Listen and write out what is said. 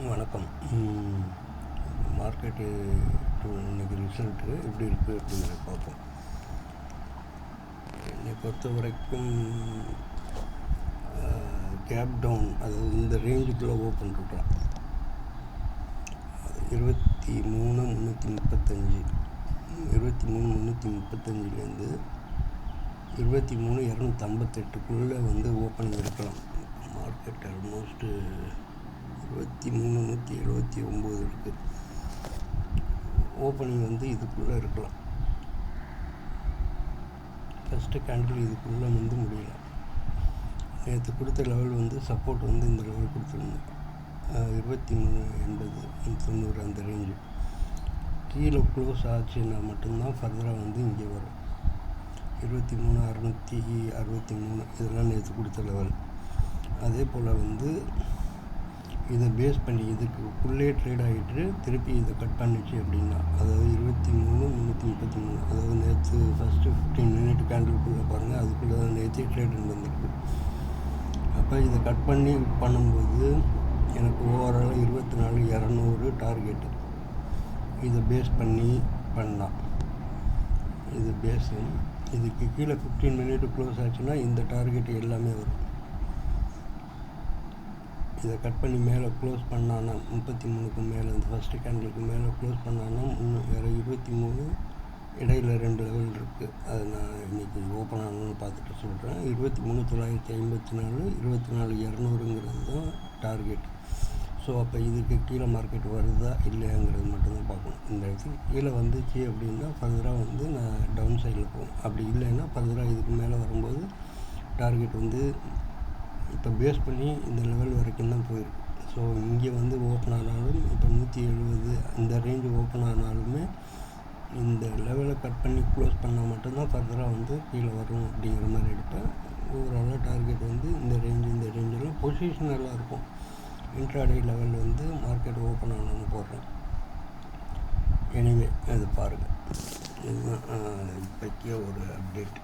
வணக்கம். மார்க்கெட்டு இன்றைக்கி ரிசல்ட்டு எப்படி இருக்குது அப்படிங்கிறத பார்ப்போம். என்னை பொறுத்த வரைக்கும் கேப் டவுன், அதாவது இந்த ரேஞ்சுக்குள்ளே ஓப்பன் இருக்கலாம். 23,335 23,335லேருந்து 23,258க்குள்ளே ஓப்பனிங் இருக்கலாம். மார்க்கெட் ஆல்மோஸ்ட்டு 23,179 இருக்குது. ஓப்பனிங் இதுக்குள்ளே இருக்கலாம். ஃபஸ்ட்டு கேண்டில் இதுக்குள்ளே முடியல. நேற்று கொடுத்த லெவல் சப்போர்ட் இந்த லெவல் கொடுத்துருந்தேன். 23,80 90 அந்த ரேஞ்சு கீழே க்ளோஸ் ஆச்சுன்னா மட்டும்தான் ஃபர்தராக இங்கே வரும். 23,663 இதெல்லாம் நேற்று கொடுத்த லெவல். அதே போல் இதை பேஸ் பண்ணி இதுக்குள்ளே ட்ரேட் ஆகிட்டு திருப்பி இதை கட் பண்ணிச்சு அப்படின்னா, அதாவது 23,333, அதாவது நேற்று ஃபஸ்ட்டு 15 மினிட் கேண்டில்குள்ளே பாருங்கள், அதுக்குள்ளே தான் நேற்று ட்ரேட் வந்துருக்கு. அப்போ இதை கட் பண்ணி பண்ணும்போது எனக்கு ஓவரால் 24,200 டார்கெட்டு. இதை பேஸ் பண்ணி பண்ணலாம். இது பேஸு. இதுக்கு கீழே 15 மினிட் க்ளோஸ் ஆச்சுன்னா இந்த டார்கெட் எல்லாமே வரும். இதை கட் பண்ணி மேலே க்ளோஸ் பண்ணான்னா 33க்கு மேலே, இந்த ஃபஸ்ட்டு கேண்டிலுக்கு மேலே க்ளோஸ் பண்ணான்னா வேறு 23 இடையில் 2 லெவல் இருக்குது. அது நான் இன்றைக்கி ஓப்பன் ஆகணும்னு பார்த்துட்டு சொல்கிறேன். 23,954 24,200ங்கிறது தான் டார்கெட். ஸோ அப்போ இதுக்கு கீழே மார்க்கெட் வருதா இல்லையாங்கிறது மட்டும்தான் பார்க்கணும். இந்த இடத்துக்கு கீழே வந்துச்சு அப்படின்னா ஃபர்தராக நான் டவுன் சைடில் போகும். அப்படி இல்லைன்னா ஃபர்தராக இதுக்கு மேலே வரும்போது டார்கெட் இப்போ பேஸ் பண்ணி இந்த லெவல் வரைக்கும் தான் போயிருக்கு. ஸோ இங்கே ஓப்பன் ஆனாலும் இப்போ 170 இந்த ரேஞ்சு ஓப்பன் ஆனாலுமே இந்த லெவலை கட் பண்ணி க்ளோஸ் பண்ணால் மட்டும்தான் ஃபர்தராக கீழே வரும் அப்படிங்கிற மாதிரி எடுப்பேன். ஓவராலாக டார்கெட் இந்த ரேஞ்செல்லாம் பொசிஷன் நல்லா இருக்கும். இன்ட்ராடே லெவல் மார்க்கெட் ஓப்பன் ஆனோன்னு போடுறேன். எனிவே அது பாருங்கள். இதுதான் இப்போக்கே ஒரு அப்டேட்.